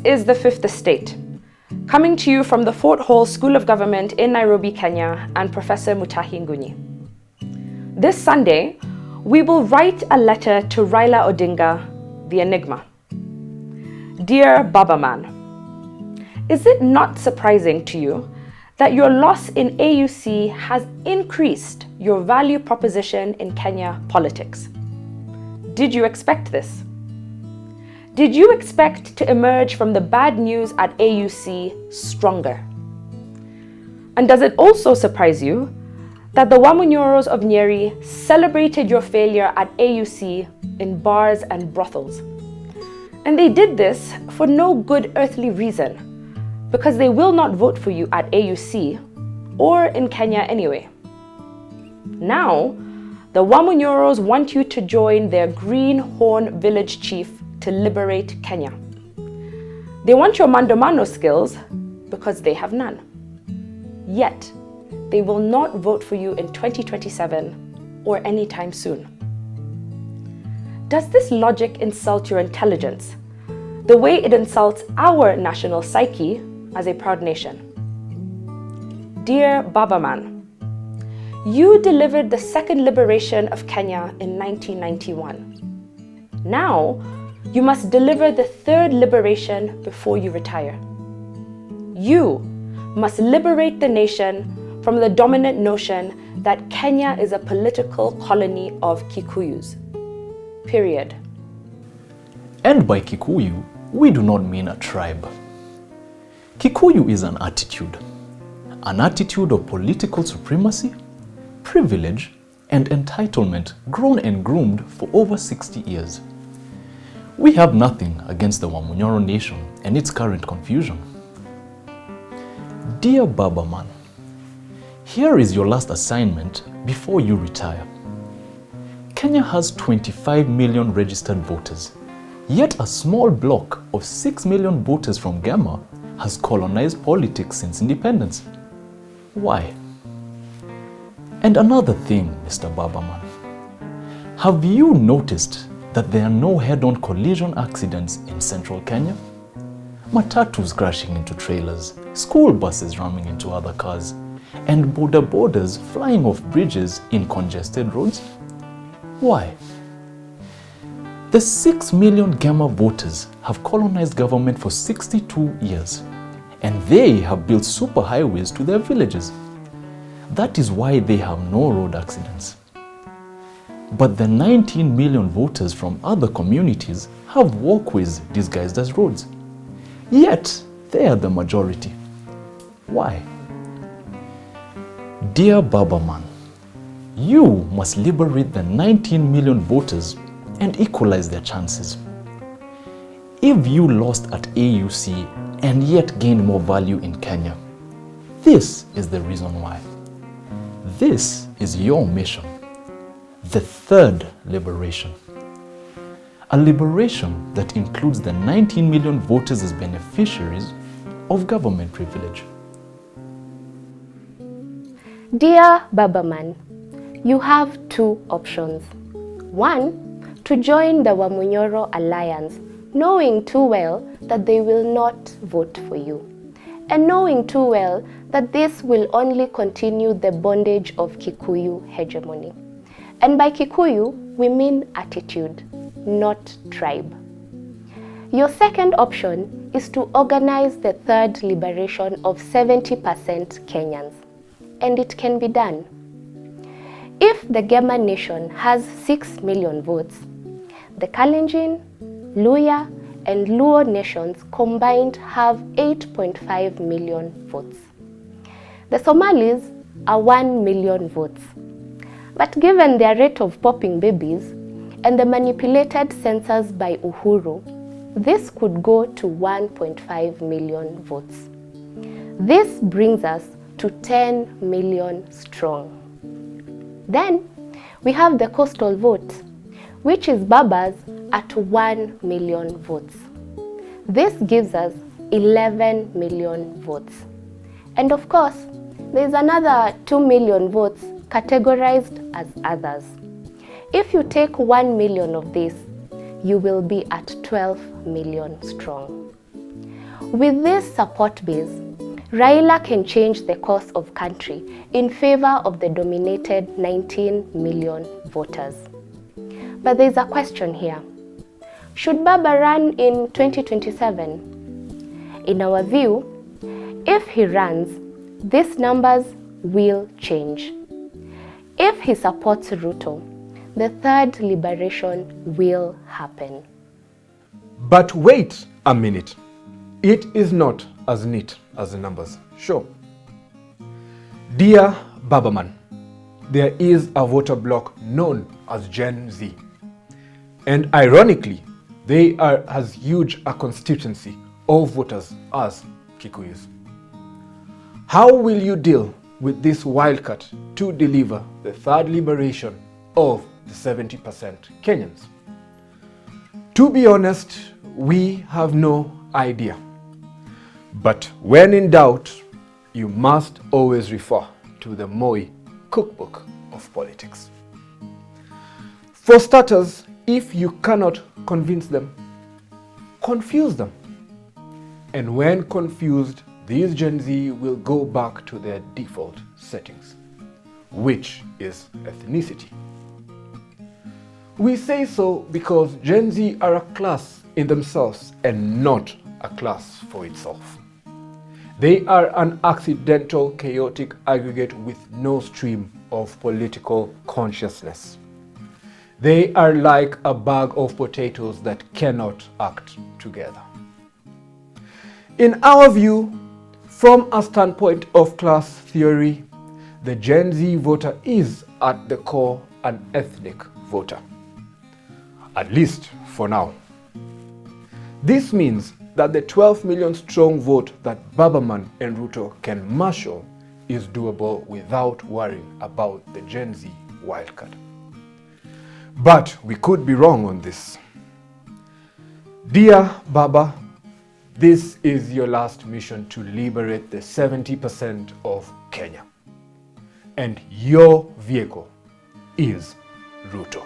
is The Fifth Estate, coming to you from the Fort Hall School of Government in Nairobi, Kenya, and Professor Mutahi Nguni. This Sunday, we will write a letter to Raila Odinga, the Enigma. Dear Baba Man, is it not surprising to you that your loss in AUC has increased your value proposition in Kenya politics? Did you expect this? Did you expect to emerge from the bad news at AUC stronger? And does it also surprise you that the Wamunyoros of Nyeri celebrated your failure at AUC in bars and brothels? And they did this for no good earthly reason, because they will not vote for you at AUC or in Kenya anyway. Now, the Wamunyoros want you to join their Greenhorn village chief to liberate Kenya. They want your mandomano skills because they have none. Yet, they will not vote for you in 2027 or anytime soon. Does this logic insult your intelligence, the way it insults our national psyche as a proud nation? Dear Baba Man, you delivered the second liberation of Kenya in 1991. Now, you must deliver the third liberation before you retire. You must liberate the nation from the dominant notion that Kenya is a political colony of Kikuyus. Period. And by Kikuyu, we do not mean a tribe. Kikuyu is an attitude of political supremacy, privilege, and entitlement grown and groomed for over 60 years. We have nothing against the Wamunyoro nation and its current confusion. Dear Baba Man, here is your last assignment before you retire. Kenya has 25 million registered voters, yet a small block of 6 million voters from GEMA has colonized politics since independence. Why? And another thing, Mr. Baba Man, have you noticed that there are no head-on collision accidents in central Kenya? Matatus crashing into trailers, school buses ramming into other cars, and border borders flying off bridges in congested roads? Why? The 6 million GEMA voters have colonized government for 62 years, and they have built superhighways to their villages. That is why they have no road accidents. But the 19 million voters from other communities have walkways disguised as roads. Yet, they are the majority. Why? Dear Baba Man, you must liberate the 19 million voters and equalize their chances. If you lost at AUC and yet gained more value in Kenya, this is the reason why. This is your mission. The third liberation. A liberation that includes the 19 million voters as beneficiaries of government privilege. Dear Baba Man, you have two options. One, to join the Wamunyoro Alliance, knowing too well that they will not vote for you, and knowing too well that this will only continue the bondage of Kikuyu hegemony. And by Kikuyu, we mean attitude, not tribe. Your second option is to organize the third liberation of 70% Kenyans, and it can be done. If the GEMA nation has 6 million votes, the Kalenjin, Luya, and Luo nations combined have 8.5 million votes. The Somalis are 1 million votes. But given their rate of popping babies and the manipulated census by Uhuru, this could go to 1.5 million votes. This brings us to 10 million strong. Then we have the coastal vote, which is Babas at 1 million votes. This gives us 11 million votes. And of course, there's another 2 million votes categorized as others. If you take 1 million of this, you will be at 12 million strong. With this support base, Raila can change the course of country in favor of the dominated 19 million voters. But there's a question here. Should Baba run in 2027? In our view, if he runs, these numbers will change. If he supports Ruto, the third liberation will happen. But wait a minute. It is not as neat as the numbers show. Dear Babaman, there is a voter bloc known as Gen Z. And ironically, they are as huge a constituency of voters as Kikuyus. How will you deal with this wildcat to deliver the third liberation of the 70% Kenyans? To be honest, we have no idea. But when in doubt, you must always refer to the Moi cookbook of politics. For starters, if you cannot convince them, confuse them. And when confused, these Gen Z will go back to their default settings, which is ethnicity. We say so because Gen Z are a class in themselves and not a class for itself. They are an accidental, chaotic aggregate with no stream of political consciousness. They are like a bag of potatoes that cannot act together. In our view, from a standpoint of class theory, the Gen Z voter is at the core an ethnic voter, at least for now. This means that the 12 million strong vote that Babaman and Ruto can marshal is doable without worrying about the Gen Z wildcard. But we could be wrong on this. Dear Baba, this is your last mission to liberate the 70% of Kenya. And your vehicle is Ruto.